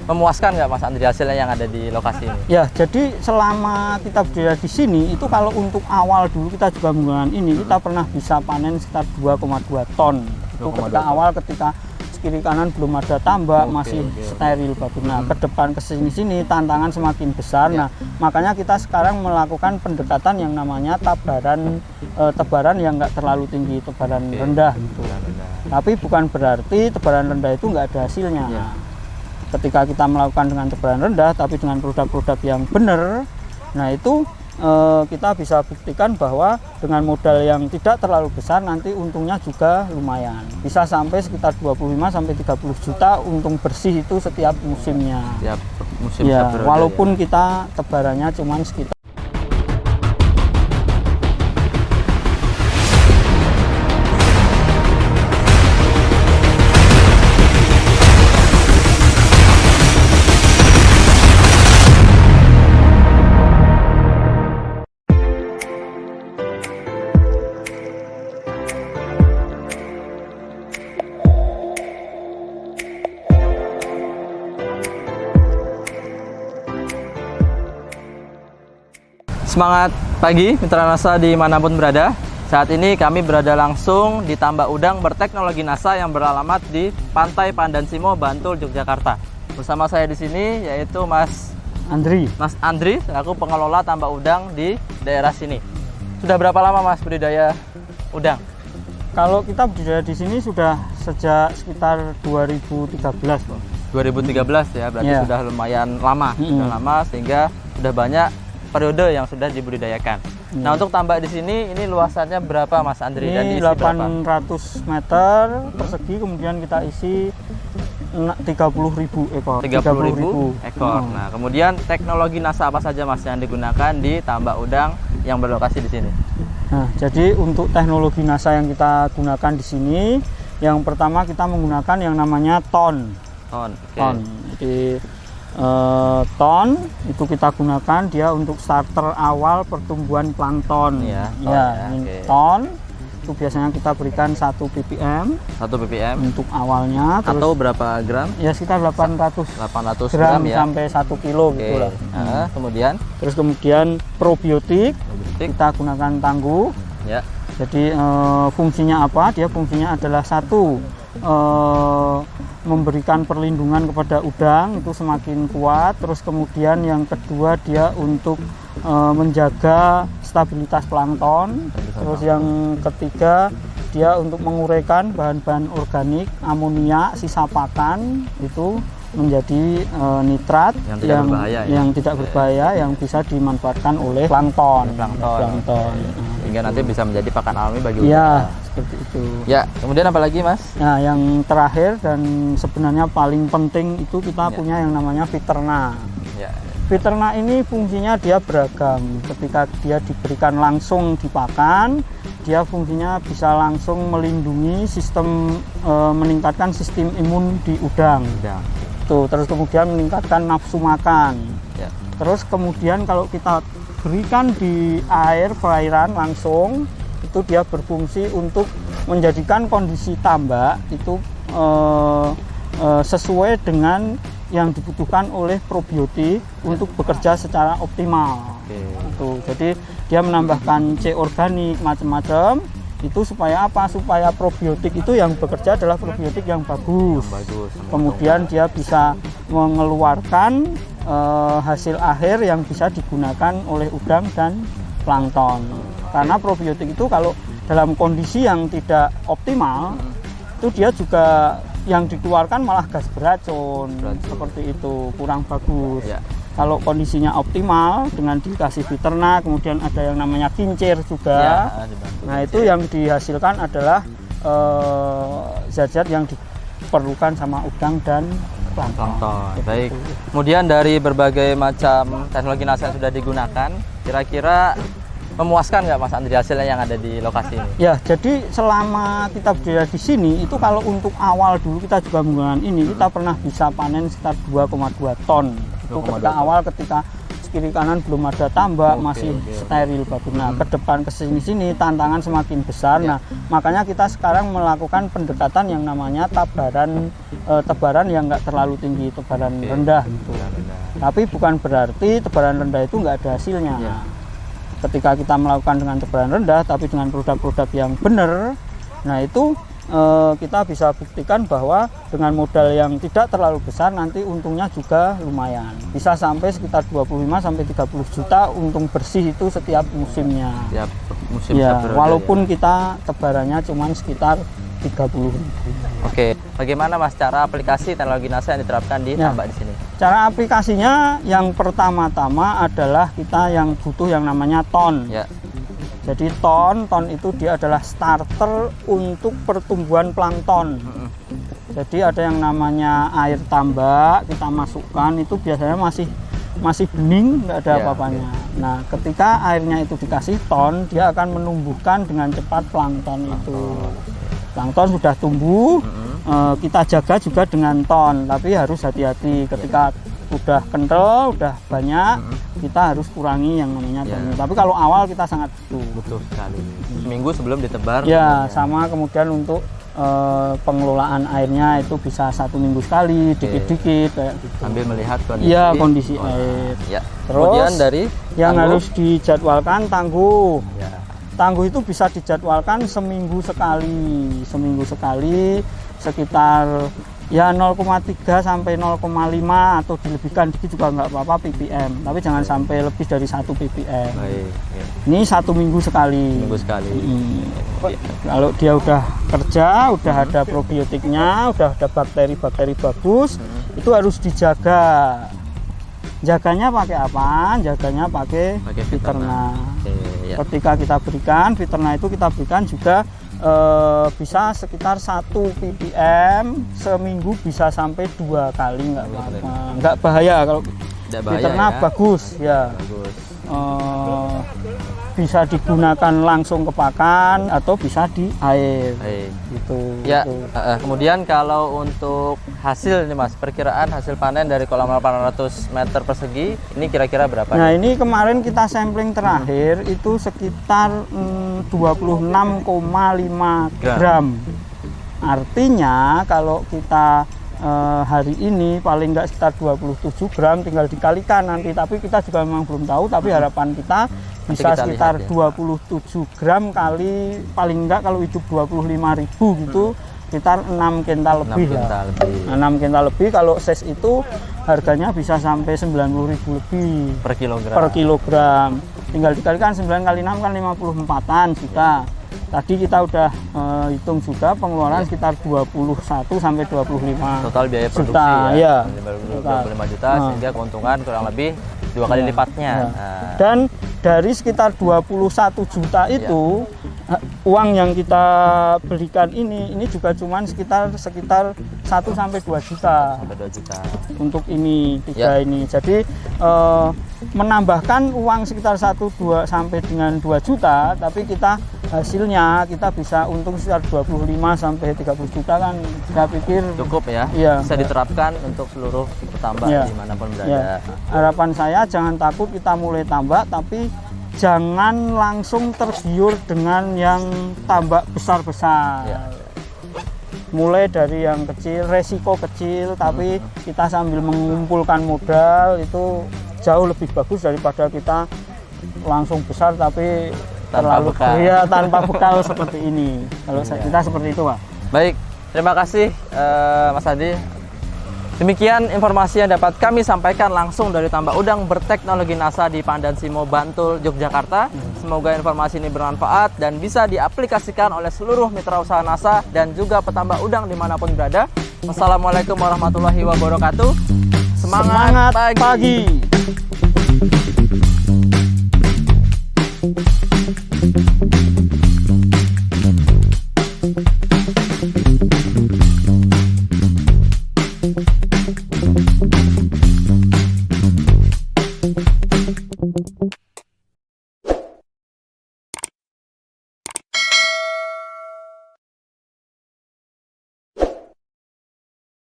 memuaskan nggak Mas Andri hasilnya yang ada di lokasi ini? Ya, jadi selama kita berada di sini itu kalau untuk awal dulu kita juga menggunakan ini, kita pernah bisa panen sekitar 2,2 ton. Itu ketika awal, ketika kiri kanan belum ada tambak, masih steril bagus. Nah, ke depan ke sini tantangan semakin besar. Nah, makanya kita sekarang melakukan pendekatan yang namanya tebaran yang nggak terlalu tinggi, tebaran rendah gitu. Tapi bukan berarti tebaran rendah itu nggak ada hasilnya. Ketika kita melakukan dengan tebaran rendah, tapi dengan produk-produk yang benar, nah itu kita bisa buktikan bahwa dengan modal yang tidak terlalu besar nanti untungnya juga lumayan. Bisa sampai sekitar 25-30 juta untung bersih itu setiap musimnya. Setiap musim ya, walaupun kita tebarannya cuma sekitar. Semangat pagi mitra NASA dimanapun berada. Saat ini kami berada langsung di tambak udang berteknologi NASA yang beralamat di Pantai Pandansimo, Bantul, Yogyakarta. Bersama saya di sini yaitu Mas Andri selaku pengelola tambak udang di daerah sini. Sudah berapa lama Mas budidaya udang? Kalau kita budidaya di sini sudah sejak sekitar 2013, Pak. 2013 ya, berarti sudah lumayan lama, sudah lama sehingga sudah banyak periode yang sudah dibudidayakan. Nah, untuk tambak di sini ini luasannya berapa Mas Andri? Ini dan diisi 800 meter persegi, kemudian kita isi 30.000 ekor. 30.000 ekor. Nah, kemudian teknologi NASA apa saja Mas yang digunakan di tambak udang yang berlokasi di sini? Nah, jadi untuk teknologi NASA yang kita gunakan di sini, yang pertama kita menggunakan yang namanya ton. Jadi ton itu kita gunakan dia untuk starter awal pertumbuhan plankton. Ton itu biasanya kita berikan 1 ppm untuk awalnya. Atau berapa gram? Ya sekitar 800 gram ya, sampai 1 kilo gitu lah. Kemudian probiotik kita gunakan tangguh ya. Jadi fungsinya apa? Dia fungsinya adalah satu, memberikan perlindungan kepada udang itu semakin kuat. Terus kemudian yang kedua dia untuk menjaga stabilitas plankton. Terus yang ketiga dia untuk menguraikan bahan-bahan organik, amonia, sisa pakan itu menjadi nitrat yang tidak berbahaya yang bisa dimanfaatkan oleh plankton. Sehingga nanti bisa menjadi pakan alami bagi udang. Ya, seperti itu. Ya, kemudian apa lagi Mas? Nah, yang terakhir dan sebenarnya paling penting itu kita punya yang namanya Viterna. Viterna ini fungsinya dia beragam. Ketika dia diberikan langsung di pakan, dia fungsinya bisa langsung melindungi sistem, meningkatkan sistem imun di udang. Tuh, terus kemudian meningkatkan nafsu makan. Terus kemudian kalau kita berikan di perairan langsung, itu dia berfungsi untuk menjadikan kondisi tambak itu sesuai dengan yang dibutuhkan oleh probiotik untuk bekerja secara optimal. Jadi dia menambahkan C organik macam-macam itu supaya apa? Supaya probiotik itu yang bekerja adalah probiotik yang bagus. Kemudian dia bisa mengeluarkan hasil akhir yang bisa digunakan oleh udang dan plankton. Karena probiotik itu kalau dalam kondisi yang tidak optimal itu dia juga yang dikeluarkan malah gas beracun. Seperti itu, kurang bagus. Kalau kondisinya optimal dengan dikasih Viterna, kemudian ada yang namanya kincir juga. Nah, itu yang dihasilkan adalah zat-zat yang diperlukan sama udang dan plankton. Baik. Kemudian dari berbagai macam teknologi NASA yang sudah digunakan, kira-kira memuaskan nggak Mas Andri hasilnya yang ada di lokasi ini? Ya, jadi selama kita berada di sini itu kalau untuk awal dulu kita juga menggunakan ini, kita pernah bisa panen sekitar 2,2 ton. Itu ketika awal, ketika kiri kanan belum ada tambak, Oke, masih oke. steril bagus. Nah, ke depan ke sini tantangan semakin besar. Ya. Nah, makanya kita sekarang melakukan pendekatan yang namanya tebaran yang nggak terlalu tinggi, tebaran Oke. rendah gitu. Tapi bukan berarti tebaran rendah itu nggak ada hasilnya. Ya. Ketika kita melakukan dengan tebaran rendah, tapi dengan produk-produk yang benar, nah itu kita bisa buktikan bahwa dengan modal yang tidak terlalu besar nanti untungnya juga lumayan. Bisa sampai sekitar 25 sampai 30 juta untung bersih itu setiap musimnya. Tiap musim Ya, satu periode, walaupun ya. kita tebarannya cuma sekitar 30.000. Oke, bagaimana Mas cara aplikasi teknologi NASA yang diterapkan di Ya. tambak di sini? Cara aplikasinya yang pertama-tama adalah kita yang butuh yang namanya ton. Ya. Jadi ton itu dia adalah starter untuk pertumbuhan plankton. Jadi ada yang namanya air tambak kita masukkan itu biasanya masih bening, nggak ada Ya, apa-apanya. Nah, ketika airnya itu dikasih ton, dia akan menumbuhkan dengan cepat plankton itu. Plankton sudah tumbuh, kita jaga juga dengan ton, tapi harus hati-hati ketika udah kental, udah banyak, kita harus kurangi yang namanya Ya. ton. Tapi kalau awal kita sangat butuh. Betul sekali. Seminggu sebelum ditebar. Ya, tebarnya. sama kemudian untuk pengelolaan airnya itu bisa 1 minggu sekali, dikit-dikit kayak gitu. Sambil melihat kondisi. Iya, kondisi air. Ya. Terus Kemudian dari yang tangguh. harus dijadwalkan tangguh. Ya. Tangguh itu bisa dijadwalkan seminggu sekali sekitar ya 0,3 sampai 0,5 atau dilebihkan dikit juga nggak apa-apa ppm, tapi jangan sampai lebih dari 1 ppm. Baik. Ya. Ini 1 minggu sekali. Minggu sekali. Kalau dia udah kerja, udah ada probiotiknya, udah ada bakteri-bakteri bagus, itu harus dijaga. Jaganya pakai apa? Jaganya pakai Viterna. Oke, ya. Ketika kita berikan Viterna itu kita berikan juga bisa sekitar 1 ppm seminggu, bisa sampai 2 kali, nggak apa-apa, nggak bahaya. Kalau Tidak bahaya Viterna ya. bagus ya. Bagus. Bisa digunakan langsung ke pakan atau bisa di air. Baik. Gitu. Ya, gitu. kemudian kalau untuk hasil nih Mas, perkiraan hasil panen dari kolam 800 meter persegi ini kira-kira berapa? Nah, nih? ini kemarin kita sampling terakhir itu sekitar 26,5 gram. Artinya kalau kita hari ini paling nggak sekitar 27 gram, tinggal dikalikan nanti, tapi kita juga memang belum tahu, tapi harapan kita bisa kita sekitar lihat ya. 27 gram kali, paling enggak kalau hidup 25.000 gitu, sekitar 6 kental lebih 6 lah. kental lebih. 6 kental lebih. Kalau ses itu harganya bisa sampai 90.000 lebih per kilogram. Tinggal dikalikan 9 kali 6 kan 54-an juta. Tadi kita udah hitung juga pengeluaran sekitar 21 sampai 25 Total biaya produksi juta, ya, ya. 25 juta, sehingga keuntungan kurang lebih 2 kali lipatnya. Ya. Nah, Dan dari sekitar 21 juta itu uang yang kita berikan ini juga cuman sekitar 1 sampai 2 juta sampai 2 juta. untuk ini tiga Ya. ini. Jadi menambahkan uang sekitar 1-2 sampai dengan 2 juta, tapi kita hasilnya kita bisa untung sekitar 25 sampai 30 juta kan, saya pikir Cukup ya, Iya. bisa diterapkan untuk seluruh petambak Iya. dimanapun berada. ya. Harapan saya jangan takut kita mulai tambak, tapi jangan langsung tergiur dengan yang tambak besar-besar. Ya. Mulai dari yang kecil, resiko kecil, tapi kita sambil mengumpulkan modal itu jauh lebih bagus daripada kita langsung besar tapi Tanpa terlalu bekal. ya, tanpa bekal seperti ini. Kalau kita seperti itu, Pak. Baik, terima kasih Mas Adi. Demikian informasi yang dapat kami sampaikan langsung dari tambak udang berteknologi NASA di Pandan Simo, Bantul, Yogyakarta. Semoga informasi ini bermanfaat dan bisa diaplikasikan oleh seluruh mitra usaha NASA dan juga petambak udang dimanapun berada. Wassalamualaikum warahmatullahi wabarakatuh. Semangat pagi.